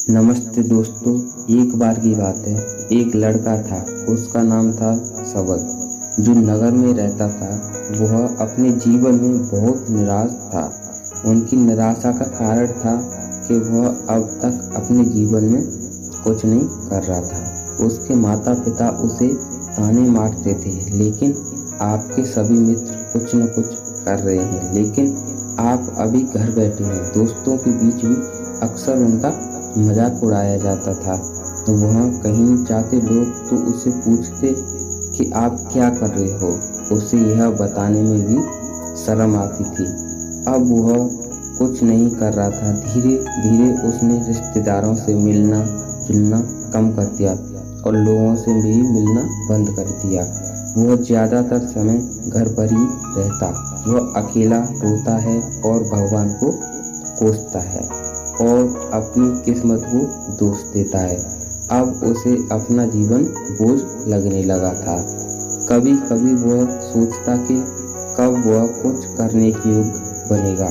नमस्ते दोस्तों। एक बार की बात है, एक लड़का था। उसका नाम था सबल। जो नगर में रहता था, वह अपने जीवन में बहुत निराश था। उनकी निराशा का कारण था कि वह अब तक अपने जीवन में कुछ नहीं कर रहा था। उसके माता पिता उसे ताने मारते थे, लेकिन आपके सभी मित्र कुछ न कुछ कर रहे हैं, लेकिन आप अभी घर बैठे हैं। दोस्तों के बीच भी अक्सर उनका मजाक उड़ाया जाता था। तो वहाँ कहीं जाते लोग तो उसे पूछते कि आप क्या कर रहे हो। उसे यह बताने में भी शर्म आती थी। अब वह कुछ नहीं कर रहा था। धीरे धीरे उसने रिश्तेदारों से मिलना जुलना कम कर दिया और लोगों से भी मिलना बंद कर दिया। वह ज्यादातर समय घर पर ही रहता। वह अकेला रोता है और भगवान को कोसता है और अपनी किस्मत को दोष देता है। अब उसे अपना जीवन बोझ लगने लगा था। कभी कभी वह सोचता कि कब वह कुछ करने के योग्य बनेगा,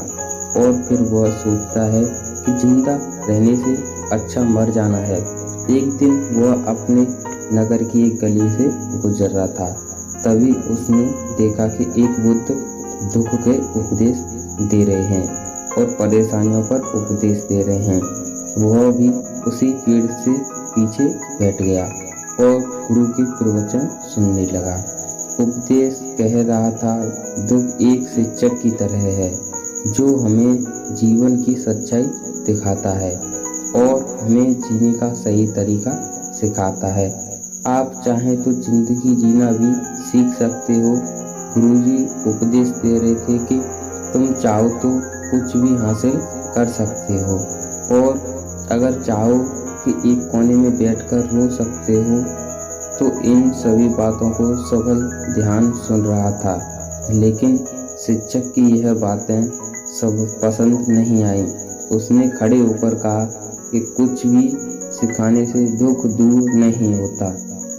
और फिर वह सोचता है कि जिंदा रहने से अच्छा मर जाना है। एक दिन वह अपने नगर की एक गली से गुजर रहा था। तभी उसने देखा कि एक बुद्ध दुख के उपदेश दे रहे हैं और परेशानियों पर उपदेश दे रहे हैं। वह भी उसी पेड़ से पीछे बैठ गया और गुरु के प्रवचन सुनने लगा। उपदेश कह रहा था, दुख एक शिक्षक की तरह है जो हमें जीवन की सच्चाई दिखाता है और हमें जीने का सही तरीका सिखाता है। आप चाहें तो जिंदगी जीना भी सीख सकते हो। गुरुजी उपदेश दे रहे थे कि तुम चाहो तो कुछ भी हासिल कर सकते हो, और अगर चाहो कि एक कोने में बैठकर रो सकते हो। तो इन सभी बातों को सबल ध्यान सुन रहा था, लेकिन शिक्षक की यह बातें सब पसंद नहीं आई। उसने खड़े होकर कहा कि कुछ भी सिखाने से दुख दूर नहीं होता,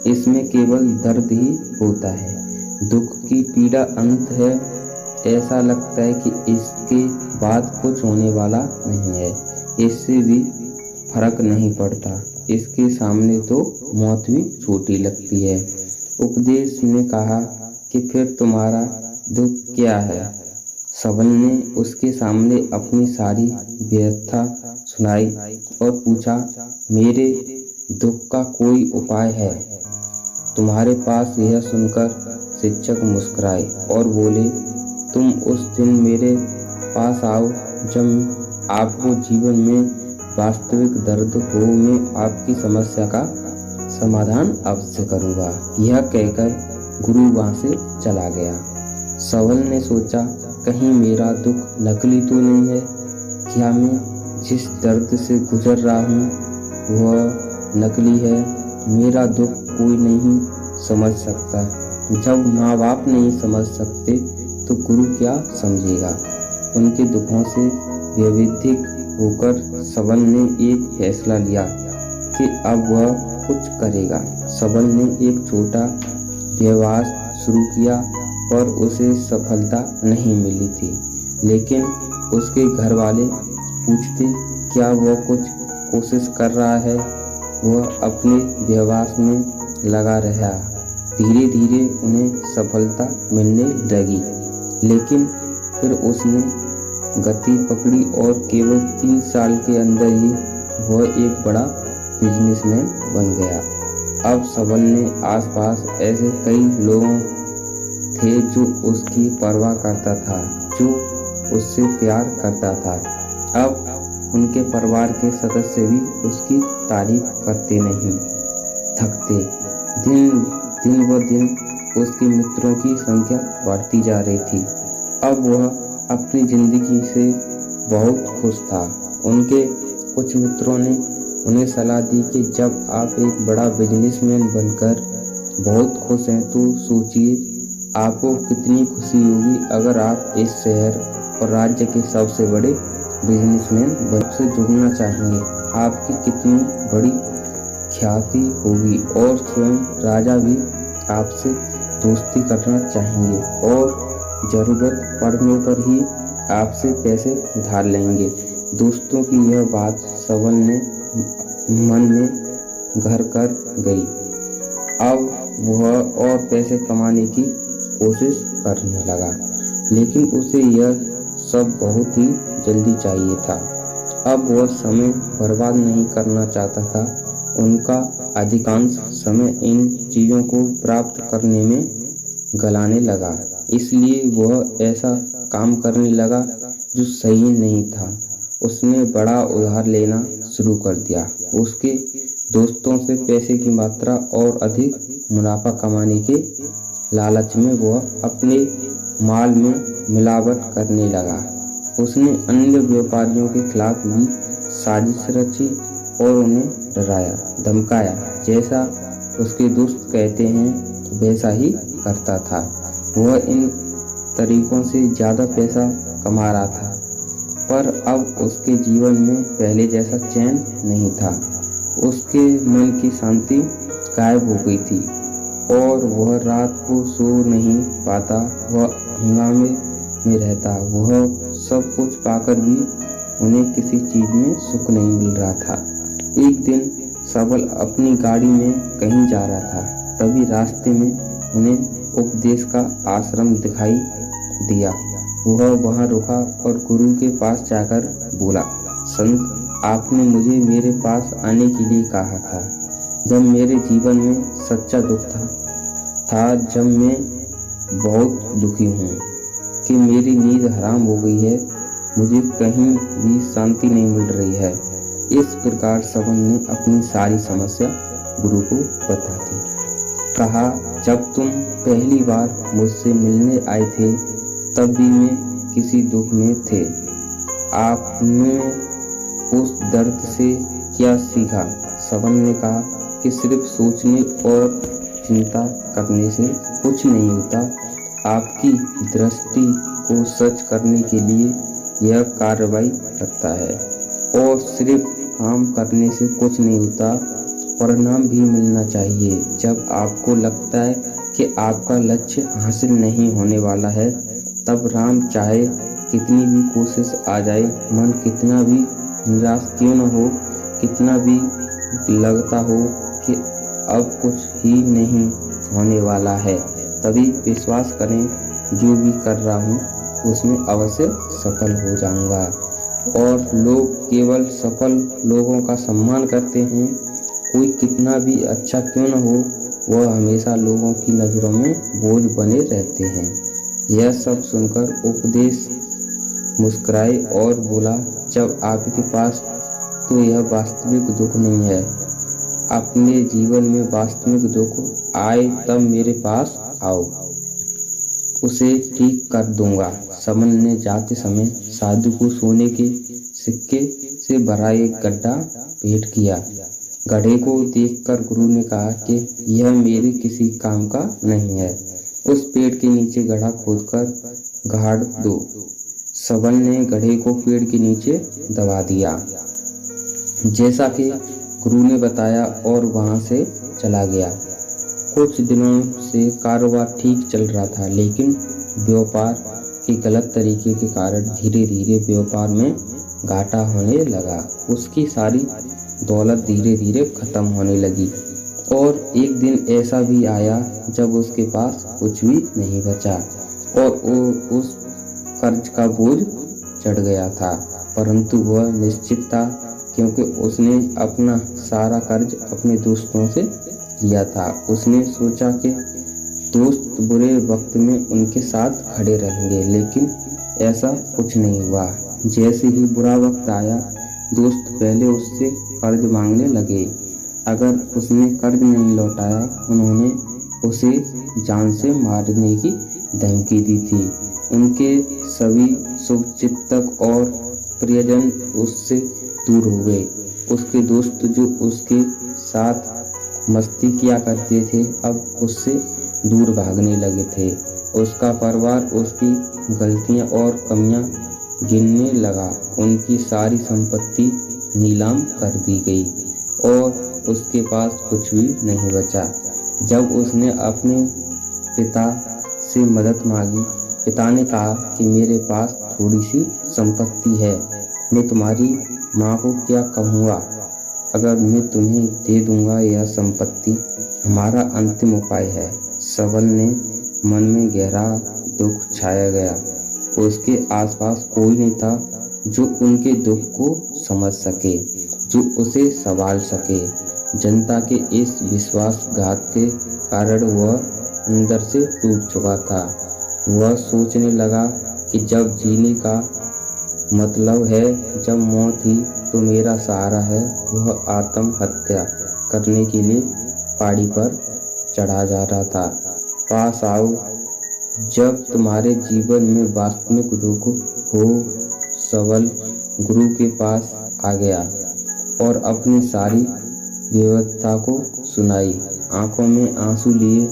इसमें केवल दर्द ही होता है। दुख की पीड़ा अंत है। ऐसा लगता है कि इसके बाद कुछ होने वाला नहीं है। इससे भी फर्क नहीं पड़ता। इसके सामने तो मौत भी छोटी लगती है। उपदेश ने कहा कि फिर तुम्हारा दुख क्या है? सबल ने उसके सामने अपनी सारी व्यथा सुनाई और पूछा, मेरे दुख का कोई उपाय है तुम्हारे पास? यह सुनकर शिक्षक मुस्कुराए और बोले, तुम उस दिन मेरे पास आओ जब आपको जीवन में वास्तविक दर्द हो। मैं आपकी समस्या का समाधान अवश्य करूंगा। यह कहकर गुरु वहां से चला गया। सबल ने सोचा, कहीं मेरा दुख नकली तो नहीं है? क्या मैं जिस दर्द से गुजर रहा हूँ वह नकली है? मेरा दुख कोई नहीं समझ सकता। जब माँ बाप नहीं समझ सकते तो गुरु क्या समझेगा? उनके दुखों से व्यथित होकर सबल ने एक फैसला लिया कि अब वह कुछ करेगा। सबल ने एक छोटा व्यवसाय शुरू किया, पर उसे सफलता नहीं मिली थी। लेकिन उसके घर वाले पूछते, क्या वह कुछ कोशिश कर रहा है? वह अपने व्यवसाय में लगा रहा। धीरे धीरे उन्हें सफलता मिलने लगी, लेकिन फिर उसने गति पकड़ी और केवल 3 साल के अंदर ही वह एक बड़ा बिजनेसमैन बन गया। अब सबल ने आसपास ऐसे कई लोग थे जो उसकी परवाह करता था, जो उससे प्यार करता था। अब उनके परिवार के सदस्य भी उसकी तारीफ करते नहीं थकते। दिन ब दिन उसके मित्रों की संख्या बढ़ती जा रही थी। अब वह अपनी जिंदगी से बहुत खुश था। उनके कुछ मित्रों ने उन्हें सलाह दी कि जब आप एक बड़ा बिजनेसमैन बनकर बहुत खुश हैं तो सोचिए आपको कितनी खुशी होगी अगर आप इस शहर और राज्य के सबसे बड़े बिजनेसमैन से जुड़ना चाहेंगे। आपकी कितनी बड़ी ख्याति होगी और स्वयं राजा भी आपसे दोस्ती करना चाहेंगे और जरूरत पड़ने पर ही आपसे पैसे उधार लेंगे। दोस्तों की यह बात सबल ने मन में घर कर गई। अब वह और पैसे कमाने की कोशिश करने लगा, लेकिन उसे यह सब बहुत ही जल्दी चाहिए था। अब वह समय बर्बाद नहीं करना चाहता था। उनका अधिकांश समय इन चीज़ों को प्राप्त करने में गलाने लगा, इसलिए वह ऐसा काम करने लगा जो सही नहीं था। उसने बड़ा उधार लेना शुरू कर दिया। उसके दोस्तों से पैसे की मात्रा और अधिक मुनाफा कमाने के लालच में वह अपने माल में मिलावट करने लगा। उसने अन्य व्यापारियों के खिलाफ भी साजिश रची और उन्हें डराया धमकाया। जैसा उसके दोस्त कहते हैं वैसा ही करता था। वह इन तरीकों से ज़्यादा पैसा कमा रहा था, पर अब उसके जीवन में पहले जैसा चैन नहीं था। उसके मन की शांति गायब हो गई थी और वह रात को सो नहीं पाता। वह हंगामे में रहता। वह सब कुछ पाकर भी उन्हें किसी चीज में सुख नहीं मिल रहा था। एक दिन सबल अपनी गाड़ी में कहीं जा रहा था। तभी रास्ते में उन्हें उपदेश का आश्रम दिखाई दिया। वह वहां रुका और गुरु के पास जाकर बोला, संत, आपने मुझे मेरे पास आने के लिए कहा था जब मेरे जीवन में सच्चा दुख था, जब मैं बहुत दुखी हूँ कि मेरी नींद हराम हो गई है, मुझे कहीं भी शांति नहीं मिल रही है। इस प्रकार सबल ने अपनी सारी समस्या गुरु को बता दी। कहा, जब तुम पहली बार मुझसे मिलने आए थे तब भी मैं किसी दुख में थे। आपने उस दर्द से क्या सीखा? सबल ने कहा कि सिर्फ सोचने और चिंता करने से कुछ नहीं होता। आपकी दृष्टि को सच करने के लिए यह कार्रवाई करता है, और सिर्फ काम करने से कुछ नहीं होता, परिणाम भी मिलना चाहिए। जब आपको लगता है कि आपका लक्ष्य हासिल नहीं होने वाला है, तब राम चाहे कितनी भी कोशिश आ जाए, मन कितना भी निराश क्यों न हो, कितना भी लगता हो कि अब कुछ ही नहीं होने वाला है, तभी विश्वास करें जो भी कर रहा हूँ उसमें अवश्य सफल हो जाऊंगा। और लोग केवल सफल लोगों का सम्मान करते हैं। कोई कितना भी अच्छा क्यों न हो, वह हमेशा लोगों की नज़रों में बोझ बने रहते हैं। यह सब सुनकर उपदेश मुस्कुराए और बोला, जब आपके पास तो यह वास्तविक दुख नहीं है, अपने जीवन में वास्तविक दुख आए तब मेरे पास आओ, उसे ठीक कर दूंगा। सबल ने जाते समय साधु को सोने के सिक्के से भरा एक गड्ढा भेंट किया। गड्ढे को देखकर गुरु ने कहा कि यह मेरे किसी काम का नहीं है, उस पेड़ के नीचे गड्ढा खोदकर गाड़ दो। सबल ने गड्ढे को पेड़ के नीचे दबा दिया जैसा कि गुरु ने बताया और वहां से चला गया। कुछ दिनों से कारोबार ठीक चल रहा था, लेकिन व्यापार के गलत तरीके के कारण धीरे धीरे व्यापार में घाटा होने लगा। उसकी सारी दौलत धीरे धीरे खत्म होने लगी और एक दिन ऐसा भी आया जब उसके पास कुछ भी नहीं बचा और उस कर्ज का बोझ चढ़ गया था। परंतु वह निश्चित था, क्योंकि उसने अपना सारा कर्ज अपने दोस्तों से लिया था। उसने सोचा कि दोस्त बुरे वक्त में उनके साथ खड़े रहेंगे, लेकिन ऐसा कुछ नहीं हुआ। जैसे ही बुरा वक्त आया, दोस्त पहले उससे कर्ज मांगने लगे। अगर उसने कर्ज नहीं लौटाया, उन्होंने उसे जान से मारने की धमकी दी थी। उनके सभी शुभचिंतक और प्रियजन उससे दूर हो गए। उसके दोस्त जो उसके साथ मस्ती किया करते थे, अब उससे दूर भागने लगे थे। उसका परिवार उसकी गलतियां और कमियां गिनने लगा। उनकी सारी संपत्ति नीलाम कर दी गई और उसके पास कुछ भी नहीं बचा। जब उसने अपने पिता से मदद मांगी, पिता ने कहा कि मेरे पास थोड़ी सी संपत्ति है, मैं तुम्हारी माँ को क्या कहूँगा अगर मैं तुम्हें दे दूंगा यह संपत्ति हमारा अंतिम उपाय है। सबल ने मन में गहरा दुख छाया गया। उसके आसपास कोई नहीं था जो उनके दुख को समझ सके, जो उसे संभाल सके। जनता के इस विश्वासघात के कारण वह अंदर से टूट चुका था। वह सोचने लगा कि जब जीने का मतलब है, जब मौत ही तो मेरा सहारा है, वह आत्महत्या करने के लिए पहाड़ी पर चढ़ा जा रहा था। पास आओ, जब तुम्हारे जीवन में वास्तविक दुख हो। सबल गुरु के पास आ गया और अपनी सारी व्यवस्था को सुनाई। आंखों में आंसू लिए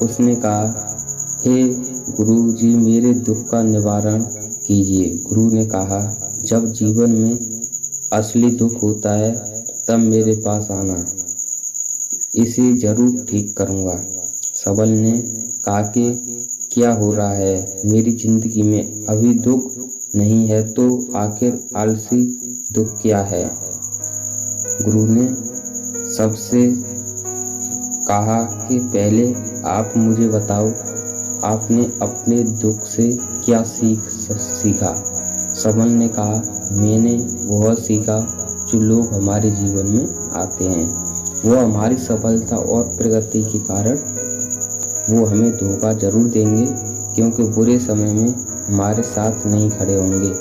उसने कहा, हे गुरु जी, मेरे दुख का निवारण कीजिए। गुरु ने कहा, जब जीवन में असली दुख होता है तब मेरे पास आना, इसे जरूर ठीक करूंगा। सबल ने कहा कि क्या हो रहा है, मेरी जिंदगी में अभी दुख नहीं है तो आखिर आलसी दुख क्या है। गुरु ने सबसे कहा कि पहले आप मुझे बताओ, आपने अपने दुख से क्या सीखा। सबल ने कहा, मैंने वह सीखा जो लोग हमारे जीवन में आते हैं। वो हमारी सफलता और प्रगति के कारण वो हमें धोखा जरूर देंगे, क्योंकि बुरे समय में हमारे साथ नहीं खड़े होंगे।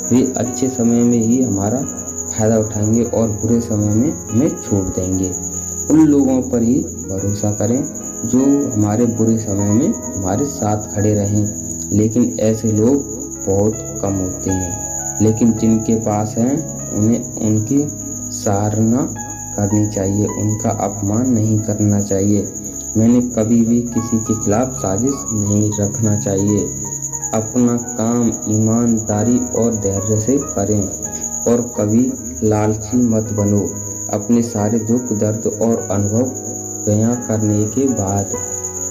वे अच्छे समय में ही हमारा फायदा उठाएंगे और बुरे समय में हमें छोड़ देंगे। उन लोगों पर ही भरोसा करें जो हमारे बुरे समय में हमारे साथ खड़े रहें। लेकिन ऐसे लोग बहुत कम होते हैं, लेकिन जिनके पास हैं उन्हें उनकी सराहना करनी चाहिए, उनका अपमान नहीं करना चाहिए। मैंने कभी भी किसी के खिलाफ साजिश नहीं रखना चाहिए। अपना काम ईमानदारी और धैर्य से करें और कभी लालची मत बनो। अपने सारे दुख दर्द और अनुभव बयां करने के बाद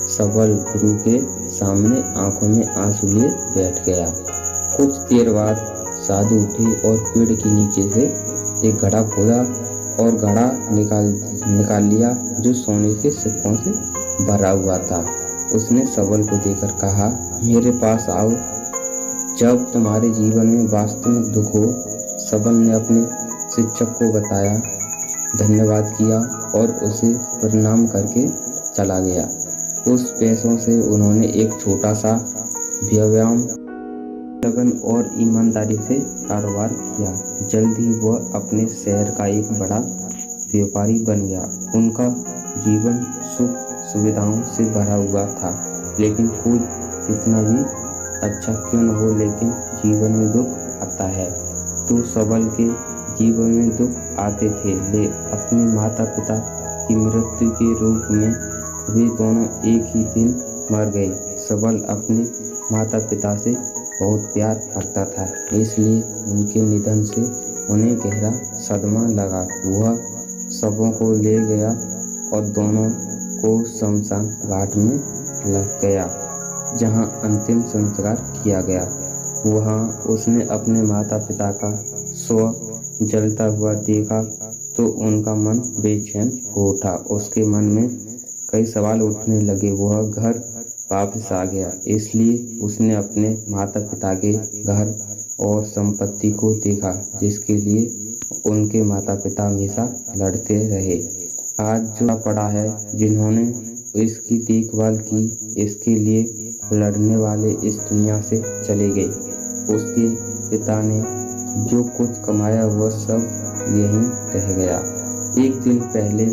सबल गुरु के सामने आंखों में आंसू लिए बैठ गया। कुछ देर बाद साधु उठे और पेड़ के नीचे से एक घड़ा खोदा और घड़ा निकाल लिया जो सोने के सिक्कों से भरा हुआ था। उसने सबल को देकर कहा, मेरे पास आओ, जब तुम्हारे जीवन में वास्तविक दुख हो। सबल ने अपने शिक्षक को बताया, धन्यवाद किया और उसे प्रणाम करके चला गया। उस पैसों से उन्होंने एक छोटा सा व्यायाम लगन और ईमानदारी से कारोबार किया। जल्द ही वह अपने शहर का एक बड़ा व्यापारी बन गया। उनका जीवन सुख सुविधाओं से भरा हुआ था, लेकिन कोई कितना भी अच्छा क्यों न हो, लेकिन जीवन में दुख आता है। तो सबल के जीवन में दुख आते थे। ले अपने माता पिता की मृत्यु के रूप में वे दोनों एक ही दिन मर गए। सबल अपने माता पिता से बहुत प्यार करता था, इसलिए उनके निधन से उन्हें गहरा सदमा लगा। वह सबों को ले गया और दोनों को शमशान घाट में लग गया, जहां अंतिम संस्कार किया गया। वहां उसने अपने माता पिता का शव जलता हुआ देखा तो उनका मन बेचैन हो उठा। उसके मन में कई सवाल उठने लगे। वह घर वापस आ गया, इसलिए उसने अपने माता पिता के घर और संपत्ति को देखा, जिसके लिए उनके माता पिता हमेशा लड़ते रहे। आज जो पड़ा है, जिन्होंने इसकी देखभाल की, इसके लिए लड़ने वाले इस दुनिया से चले गए। उसके पिता ने जो कुछ कमाया वह सब यहीं रह गया। एक दिन पहले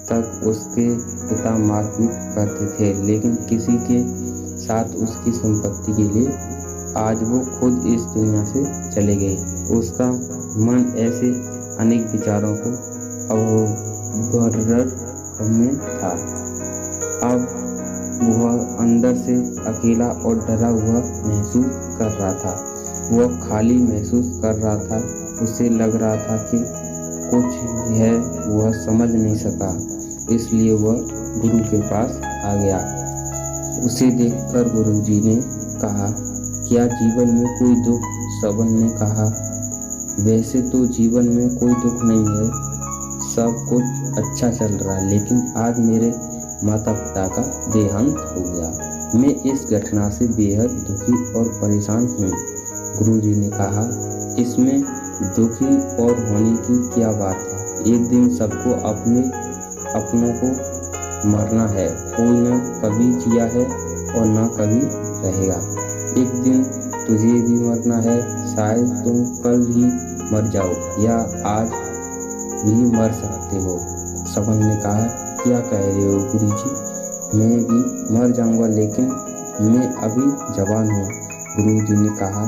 तक उसके पिता मारपीट करते थे, लेकिन किसी के साथ उसकी संपत्ति के लिए आज वो खुद इस दुनिया से चले गए। उसका मन ऐसे अनेक विचारों को अवरोध में था। अब वह अंदर से अकेला और डरा हुआ महसूस कर रहा था। वह खाली महसूस कर रहा था। उसे लग रहा था कि कुछ है वह समझ नहीं सका, इसलिए वह गुरु के पास आ गया। उसे देखकर गुरुजी ने कहा, क्या जीवन में कोई दुख? सबल ने कहा, वैसे तो जीवन में कोई दुख नहीं है। सब कुछ अच्छा चल रहा है, लेकिन आज मेरे माता पिता का देहांत हो गया। मैं इस घटना से बेहद दुखी और परेशान हूँ। गुरुजी ने कहा, इसमें दुखी और होने की क्या बात है। एक दिन सबको अपनों को मरना है। कोई न कभी जिया है और न कभी रहेगा। एक दिन तुझे भी मरना है। शायद तुम कल ही मर जाओ या आज भी मर सकते हो। सबल ने कहा, क्या कह रहे हो गुरुजी? मैं भी मर जाऊंगा, लेकिन मैं अभी जवान हूँ। गुरुजी ने कहा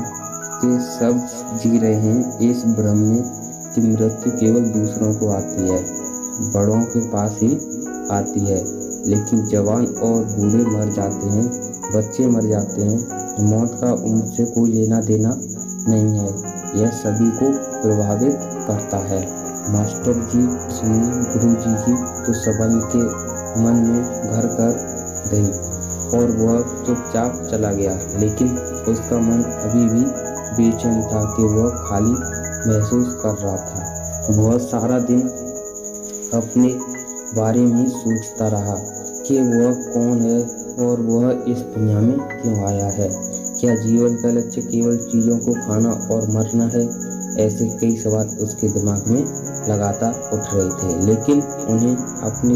कि सब जी रहे हैं इस भ्रम में कि मृत्यु केवल दूसरों को आती है, बड़ों के पास ही आती है, लेकिन जवान और बूढ़े मर जाते हैं, बच्चे मर जाते हैं। मौत का उम्र से कोई लेना देना नहीं है। यह सभी को प्रभावित करता है। मास्टर जी सुनी गुरुजी की तो सबल के मन में घर कर गई और वह चुपचाप चला गया, लेकिन उसका मन अभी भी बेचैन था कि वह खाली महसूस कर रहा था। वह सारा दिन अपने बारे में सोचता रहा कि वह कौन है और वह इस दुनिया में क्यों आया है। क्या जीवन का लक्ष्य केवल चीज़ों को खाना और मरना है? ऐसे कई सवाल उसके दिमाग में लगातार उठ रहे थे, लेकिन उन्हें अपने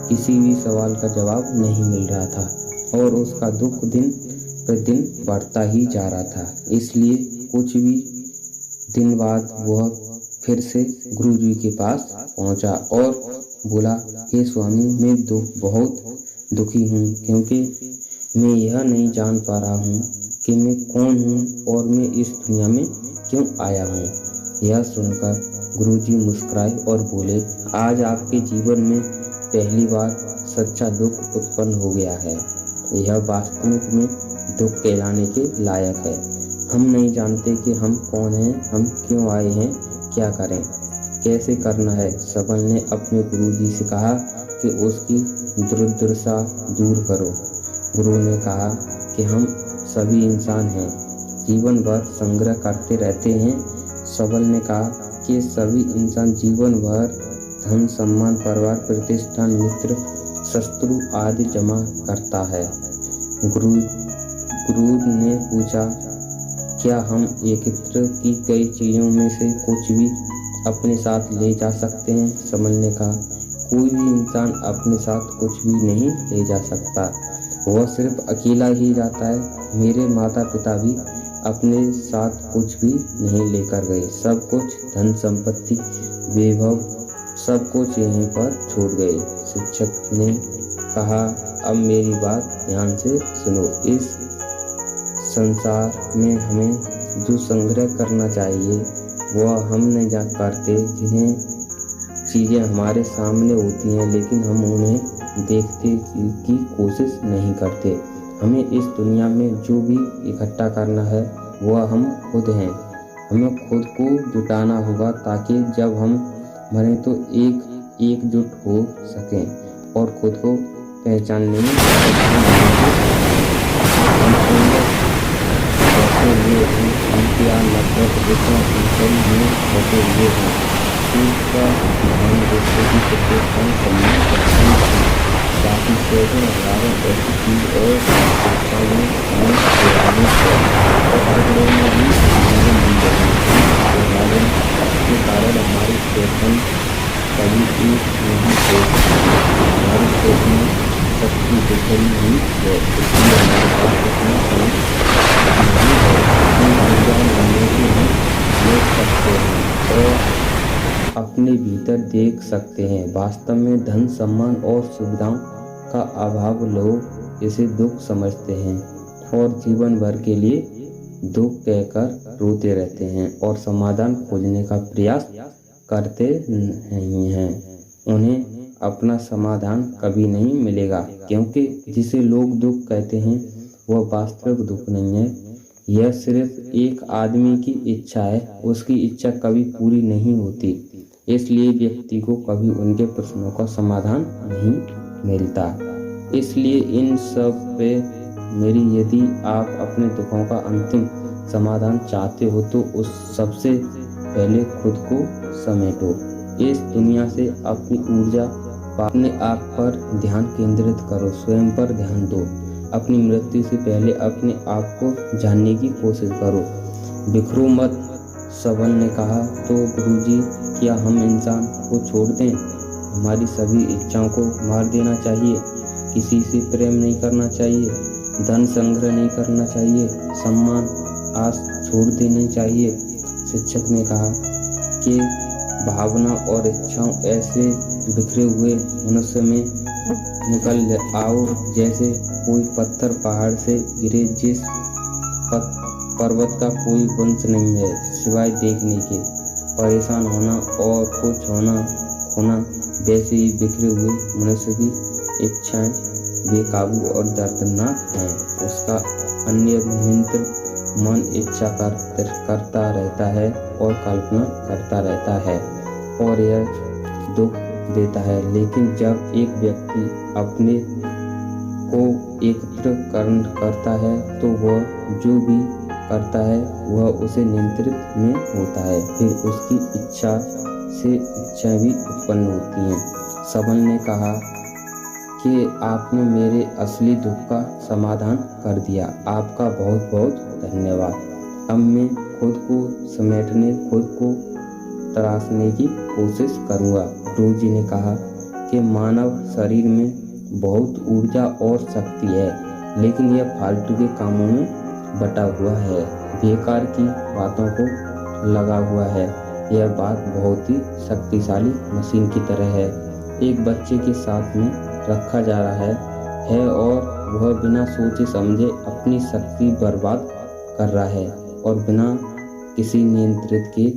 किसी भी सवाल का जवाब नहीं मिल रहा था और उसका दुख दिन प्रतिदिन बढ़ता ही जा रहा था। इसलिए कुछ भी दिन बाद वह फिर से गुरुजी के पास पहुंचा और बोला, हे स्वामी, मैं बहुत दुखी हूँ, क्योंकि मैं यह नहीं जान पा रहा हूँ कि मैं कौन हूँ और मैं इस दुनिया में क्यों आया हूँ। यह सुनकर गुरुजी मुस्कुराए और बोले, आज आपके जीवन में पहली बार सच्चा दुख उत्पन्न हो गया है। यह वास्तविक में दुख कहलाने के लायक है। हम नहीं जानते कि हम कौन हैं, हम क्यों आए हैं, क्या करें, कैसे करना है। सबल ने अपने गुरुजी से कहा कि उसकी दुर्दशा दूर करो। गुरु ने कहा कि हम सभी इंसान हैं, जीवन भर संग्रह करते रहते हैं। सबल ने कहा कि सभी इंसान जीवन भर धन, सम्मान, परिवार, प्रतिष्ठान, मित्र, शत्रु आदि जमा करता है। गुरु ने पूछा, क्या हम एकत्र की गई चीजों में से कुछ भी अपने साथ ले जा सकते हैं? सबल ने कहा, कोई भी इंसान अपने साथ कुछ भी नहीं ले जा सकता, वह सिर्फ अकेला ही जाता है। मेरे माता पिता भी अपने साथ कुछ भी नहीं लेकर गए। सब कुछ, धन संपत्ति, वैभव, सब कुछ यहीं पर छोड़ गए। शिक्षक ने कहा, अब मेरी बात ध्यान से सुनो। इस संसार में हमें जो संग्रह करना चाहिए वह हम नहीं जा करते। जिन्हें चीज़ें हमारे सामने होती हैं, लेकिन हम उन्हें देखते की कोशिश नहीं करते। हमें इस दुनिया में जो भी इकट्ठा करना है वह हम खुद हैं। हमें खुद को जुटाना होगा ताकि जब हम मरें तो एकजुट हो सकें और खुद को पहचानने में बाकी शोधों हजारों ऐसी चीज और शिक्षाओं में और आंकड़ों में भी हमारे विभाजन के कारण हमारी चेतन कभी एक नहीं हो। हमारी सोच में शक्ति बिखरी हुई है, इसलिए हमारे पास इतना समय नहीं है कि अनजान बनने की हम देख सकते हैं और अपने भीतर देख सकते हैं। वास्तव में धन, सम्मान और सुविधाओं का अभाव लोग इसे दुख समझते हैं और जीवन भर के लिए दुख कहकर रोते रहते हैं और समाधान खोजने का प्रयास करते नहीं हैं। उन्हें अपना समाधान कभी नहीं मिलेगा, क्योंकि जिसे लोग दुख कहते हैं वह वास्तविक दुख नहीं है। यह सिर्फ एक आदमी की इच्छा है, उसकी इच्छा कभी पूरी नहीं होती, इसलिए व्यक्ति को कभी उनके प्रश्नों का समाधान नहीं मिलता। इसलिए इन सब पे मेरी, यदि आप अपने दुखों का अंतिम समाधान चाहते हो तो उस सबसे पहले खुद को समेटो। इस दुनिया से अपनी ऊर्जा अपने आप पर ध्यान केंद्रित करो, स्वयं पर ध्यान दो। अपनी मृत्यु से पहले अपने आप को जानने की कोशिश करो, बिखरो मत। सबल ने कहा, तो गुरुजी, क्या हम इंसान को छोड़ दें? हमारी सभी इच्छाओं को मार देना चाहिए? किसी से प्रेम नहीं करना चाहिए? धन संग्रह नहीं करना चाहिए? सम्मान आस छोड़ देनी चाहिए? शिक्षक ने कहा कि भावना और इच्छाओं ऐसे बिखरे हुए मनुष्य में निकल आओ जैसे कोई पत्थर पहाड़ से गिरे, जिस पर्वत का कोई वंश नहीं है सिवाय देखने के। परेशान होना और कुछ होना खोना वैसे ही बिखरे हुए मनुष्य की इच्छाएं बेकाबू और दर्दनाक हैं। उसका अनियमित मन इच्छा करता रहता है और कल्पना करता रहता है और यह दुख देता है। लेकिन जब एक व्यक्ति अपने को एकत्र करता है तो वह जो भी करता है वह उसे नियंत्रित में होता है। फिर उसकी इच्छा से इच्छा भी उत्पन्न होती हैं। सबल ने कहा कि आपने मेरे असली दुख का समाधान कर दिया। आपका बहुत बहुत धन्यवाद। अब मैं खुद को समेटने, खुद को तराशने की कोशिश करूँगा। गुरुजी ने कहा कि मानव शरीर में बहुत ऊर्जा और शक्ति है, लेकिन यह फालतू के कामों में बटा हुआ है, बेकार की बातों को लगा हुआ है। यह बात बहुत ही शक्तिशाली मशीन की तरह है। एक बच्चे के साथ में रखा जा रहा है और वह बिना सोचे समझे अपनी शक्ति बर्बाद कर रहा है और बिना किसी नियंत्रित के